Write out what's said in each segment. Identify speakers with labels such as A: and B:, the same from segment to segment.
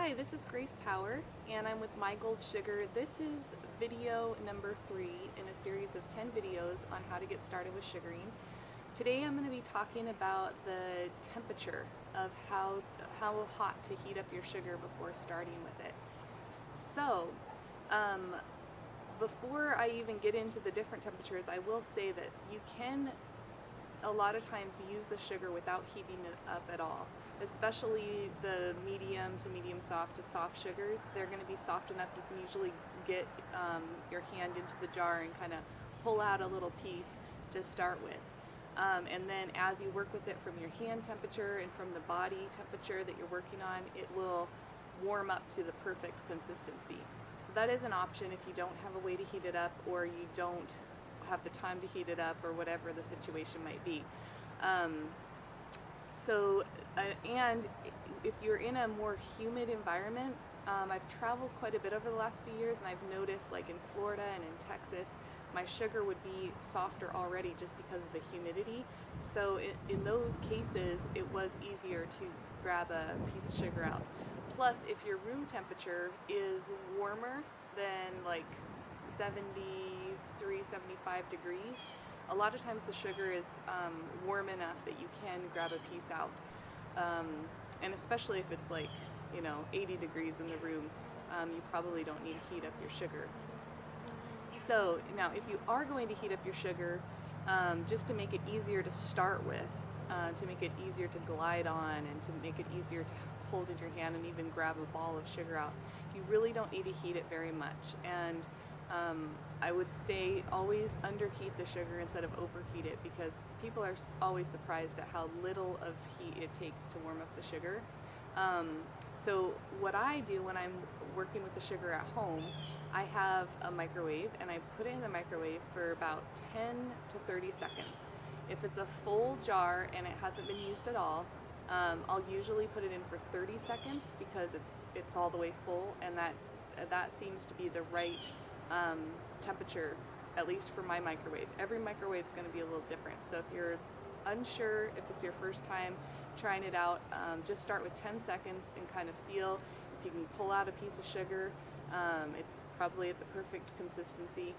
A: Hi, this is Grace Power, and I'm with My Gold Sugar. This is video number 3 in a series of 10 videos on how to get started with sugaring. Today I'm going to be talking about the temperature of how hot to heat up your sugar before starting with it. So, before I even get into the different temperatures, I will say that you can a lot of times use the sugar without heating it up at all, especially the medium to medium soft to soft sugars. They're going to be soft enough you can usually get your hand into the jar and kind of pull out a little piece to start with. And then as you work with it from your hand temperature and from the body temperature that you're working on, it will warm up to the perfect consistency. So that is an option if you don't have a way to heat it up, or you don't have the time to heat it up, or whatever the situation might be. And if you're in a more humid environment, I've traveled quite a bit over the last few years, and I've noticed, like in Florida and in Texas, my sugar would be softer already just because of the humidity. So in those cases, it was easier to grab a piece of sugar out. Plus, if your room temperature is warmer than like 73, 75 degrees, a lot of times the sugar is warm enough that you can grab a piece out. And especially if it's like, 80 degrees in the room, you probably don't need to heat up your sugar. So now if you are going to heat up your sugar, just to make it easier to start with, to make it easier to glide on, and to make it easier to hold in your hand and even grab a ball of sugar out, you really don't need to heat it very much. And I would say always underheat the sugar instead of overheat it, because people are always surprised at how little of heat it takes to warm up the sugar. So what I do when I'm working with the sugar at home, I have a microwave, and I put it in the microwave for about 10 to 30 seconds. If it's a full jar and it hasn't been used at all, I'll usually put it in for 30 seconds because it's all the way full, and that seems to be the right temperature, at least for my microwave. Every microwave is going to be a little different, so if you're unsure, if it's your first time trying it out, just start with 10 seconds and kind of feel if you can pull out a piece of sugar. It's probably at the perfect consistency.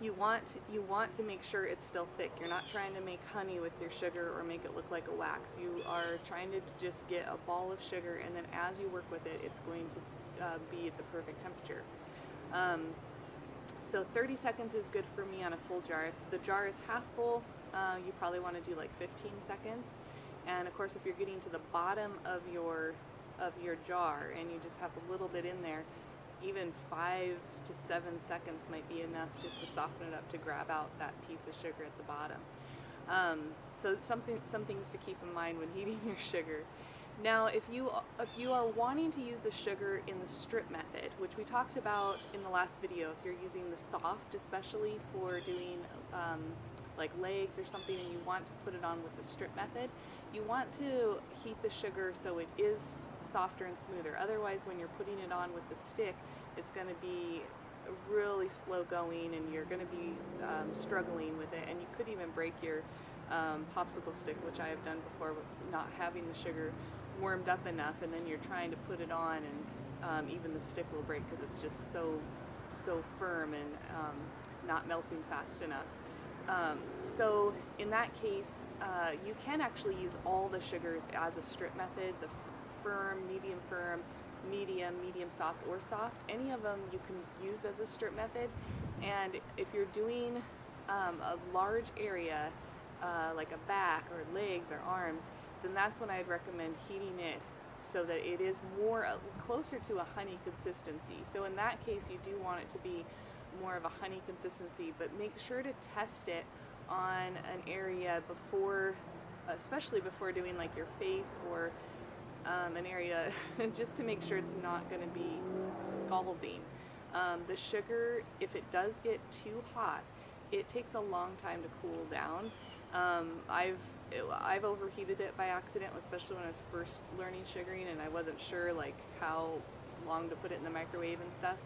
A: You want to make sure it's still thick. You're not trying to make honey with your sugar or make it look like a wax. You are trying to just get a ball of sugar, and then as you work with it, it's going to be at the perfect temperature. So 30 seconds is good for me on a full jar. If the jar is half full, you probably want to do like 15 seconds. And of course, if you're getting to the bottom of your jar and you just have a little bit in there, even 5 to 7 seconds might be enough just to soften it up to grab out that piece of sugar at the bottom. So some things to keep in mind when heating your sugar. Now, if you are wanting to use the sugar in the strip method, which we talked about in the last video, if you're using the soft, especially for doing like legs or something, and you want to put it on with the strip method, you want to heat the sugar so it is softer and smoother. Otherwise, when you're putting it on with the stick, it's going to be really slow going, and you're going to be struggling with it, and you could even break your popsicle stick, which I have done before, with not having the sugar warmed up enough, and then you're trying to put it on, and even the stick will break because it's just so firm and not melting fast enough. So in that case, you can actually use all the sugars as a strip method: the firm, medium soft, or soft. Any of them you can use as a strip method. And if you're doing a large area, like a back or legs or arms, then that's when I'd recommend heating it so that it is more closer to a honey consistency. So in that case, you do want it to be more of a honey consistency, but make sure to test it on an area before, especially before doing like your face or an area, just to make sure it's not going to be scalding. The sugar, if it does get too hot, it takes a long time to cool down. I've overheated it by accident, especially when I was first learning sugaring, and I wasn't sure like how long to put it in the microwave and stuff.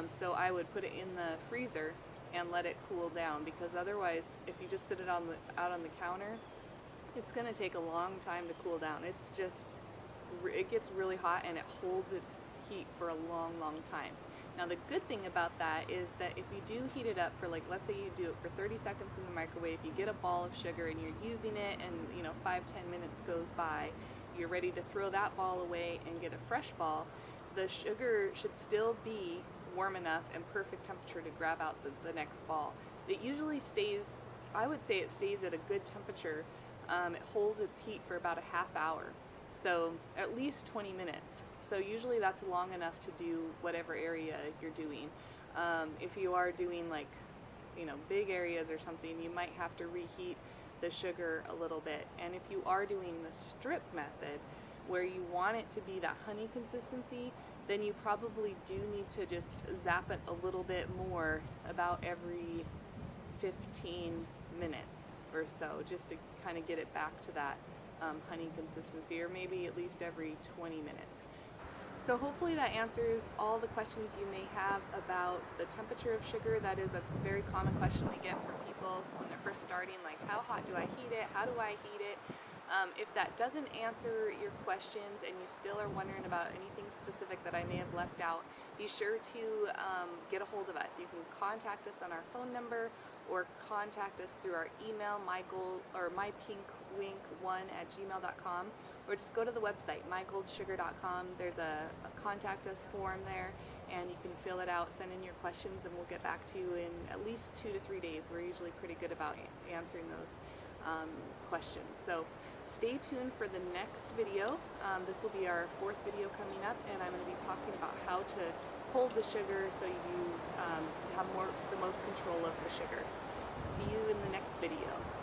A: So I would put it in the freezer and let it cool down, because otherwise, if you just sit it out on the counter, it's going to take a long time to cool down. It's just it gets really hot and it holds its heat for a long, long time. Now the good thing about that is that if you do heat it up for, like, let's say you do it for 30 seconds in the microwave, you get a ball of sugar and you're using it, and 5-10 minutes goes by, you're ready to throw that ball away and get a fresh ball. The sugar should still be warm enough and perfect temperature to grab out the next ball. It usually stays, I would say it stays at a good temperature. It holds its heat for about a half hour, so at least 20 minutes. So usually that's long enough to do whatever area you're doing. If you are doing, like, big areas or something, you might have to reheat the sugar a little bit. And if you are doing the strip method, where you want it to be that honey consistency, then you probably do need to just zap it a little bit more about every 15 minutes or so, just to kind of get it back to that honey consistency, or maybe at least every 20 minutes. So hopefully that answers all the questions you may have about the temperature of sugar. That is a very common question we get from people when they're first starting, like, how hot do I heat it? How do I heat it? If that doesn't answer your questions and you still are wondering about anything specific that I may have left out, be sure to get a hold of us. You can contact us on our phone number, or contact us through our email, mypinkwink1@gmail.com, or just go to the website, mygoldsugar.com. There's a contact us form there, and you can fill it out, send in your questions, and we'll get back to you in at least 2 to 3 days. We're usually pretty good about answering those questions. So stay tuned for the next video. This will be our 4th video coming up, and I'm going to be talking about how to hold the sugar so you have the most control of the sugar. See you in the next video.